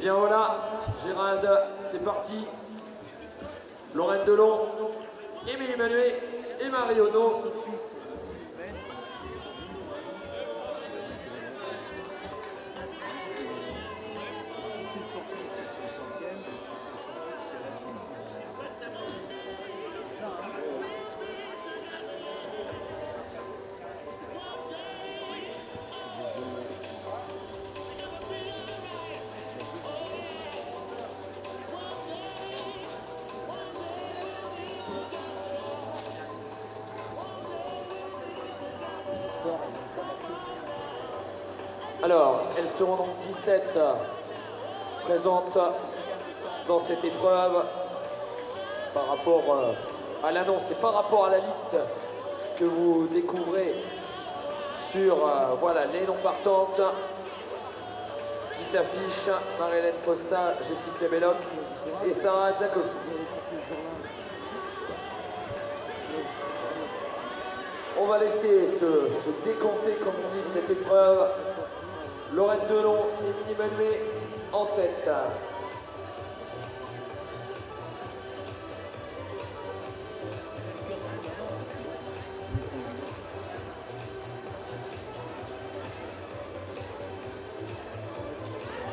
bien voilà, Gérald, c'est parti. Lorraine Delon, Émilie Manuet et Marionneau. Alors, elles seront donc 17 présentes dans cette épreuve par rapport à l'annonce et par rapport à la liste que vous découvrez sur voilà, les noms partantes qui s'affichent. Marie-Hélène Costa, Jessica Belloc et Sarah Zakowski. On va laisser se décompter, comme on dit, cette épreuve. Lorraine Delon, Émilie Manuet en tête.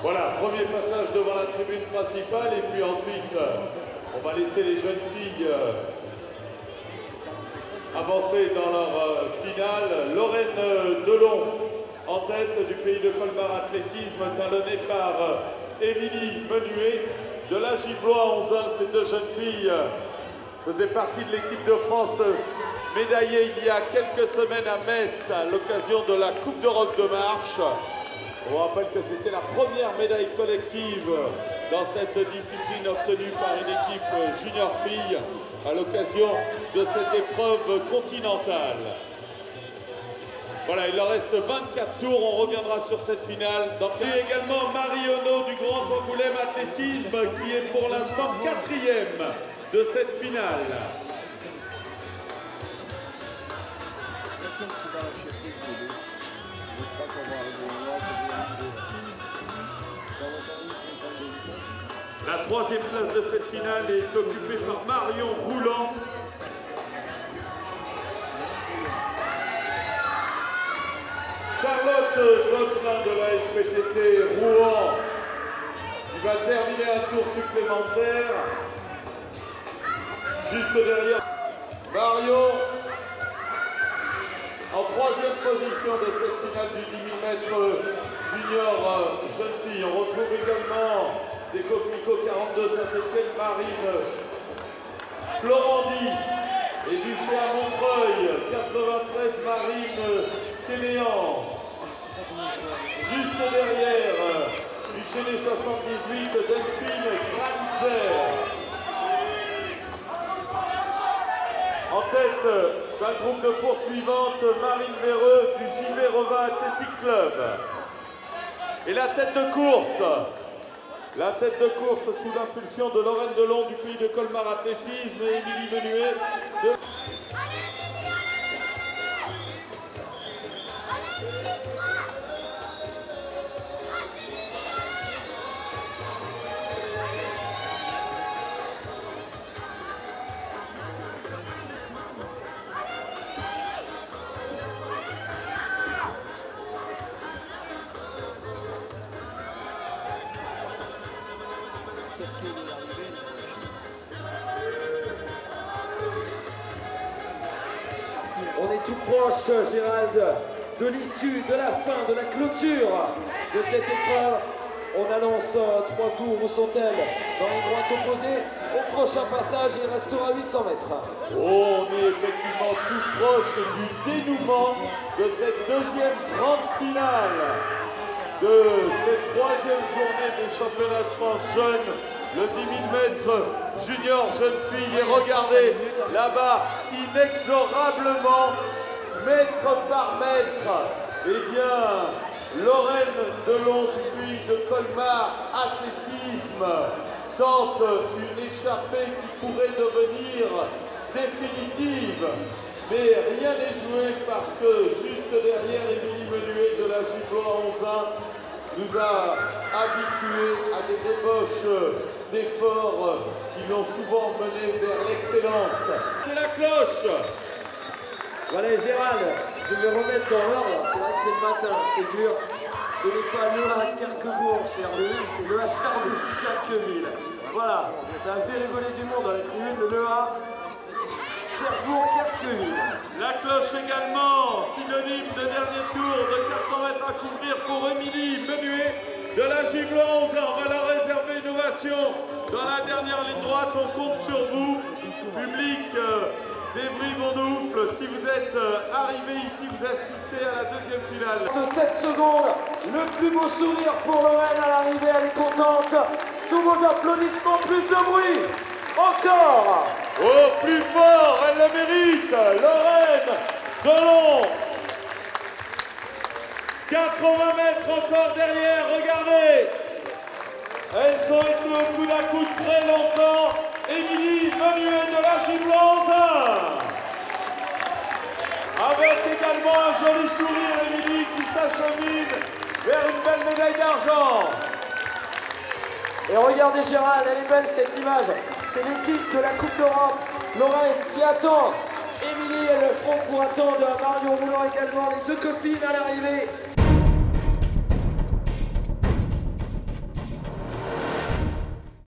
Voilà, premier passage devant la tribune principale et puis ensuite on va laisser les jeunes filles avancer dans leur finale. Lorraine Delon en tête du pays de Colmar Athlétisme, talonnée par Émilie Menuet. De la Giblois 11 ans, ces deux jeunes filles faisaient partie de l'équipe de France médaillée il y a quelques semaines à Metz à l'occasion de la Coupe d'Europe de marche. On rappelle que c'était la première médaille collective dans cette discipline obtenue par une équipe junior fille à l'occasion de cette épreuve continentale. Voilà, il leur reste 24 tours, on reviendra sur cette finale. Et également Marionneau du Grand Angoulême Athlétisme qui est pour l'instant 4e de cette finale. La 3e place de cette finale est occupée par Marion Rouland. Charlotte Gosselin de la SPTT Rouen qui va terminer un tour supplémentaire. Juste derrière Marion en 3e position de cette finale du 10 000 mètres junior jeune fille. On retrouve également des Coquelicots 42 Saint-Etienne, Marine Florandi et du CA Montreuil 93 Marine Kéléan. Juste derrière du Chénet 78 Delphine Granitzer. En tête d'un groupe de poursuivantes, Marine Véreux du JV Revin Athletic Club. Et la tête de course sous l'impulsion de Lorraine Delon du pays de Colmar Athlétisme et Émilie Menuet de... On est tout proche, Gérald, de l'issue, de la fin, de la clôture de cette épreuve. On annonce 3 tours. Où sont-elles? Dans les droites opposées. Au prochain passage, il restera 800 mètres. Oh, on est effectivement tout proche du dénouement de cette 2e grande finale de cette 3e journée des championnats de France jeunes. Le 10 000 mètres junior jeune fille. Et regardez là-bas, inexorablement, mètre par mètre, eh bien, Lorraine Delon du pays de Colmar Athlétisme tente une échappée qui pourrait devenir définitive. Mais rien n'est joué parce que juste derrière Émilie Menuet de la Giblois 11 ans nous a habitués à des débauches d'efforts qui l'ont souvent mené vers l'excellence. C'est la cloche. Voilà Gérald, je vais remettre dans l'ordre. C'est vrai que c'est le matin, c'est dur. Ce n'est pas le à Carquebourg, cher Louis, c'est le à Cherbourg-Carqueville. Voilà, ça a fait rigoler du monde dans la tribune, le A Cherbourg-Carqueville. La cloche également, synonyme de dernier tour de 400 mètres à couvrir pour Émilie Menuet de la Giblois 11 ans. On va leur réserver une ovation dans la dernière ligne droite. On compte sur vous, public d'Evry-Bondoufle. Si vous êtes arrivé ici, vous assistez à la deuxième finale. De 7 secondes, le plus beau sourire pour Lorraine à l'arrivée, elle est contente. Sous vos applaudissements, plus de bruit. Encore. Au plus fort, elle le mérite, Lorraine Delon. 80 mètres encore derrière, regardez. Elles ont été au coude à coude très longtemps. Émilie Menuet de la Giblois 11 avec également un joli sourire, Émilie qui s'achemine vers une belle médaille d'argent. Et regardez Gérald, elle est belle cette image. C'est l'équipe de la Coupe d'Europe, Lorraine, qui attend. Émilie et le front pour attendre Marion Roulant également, les deux copines à l'arrivée.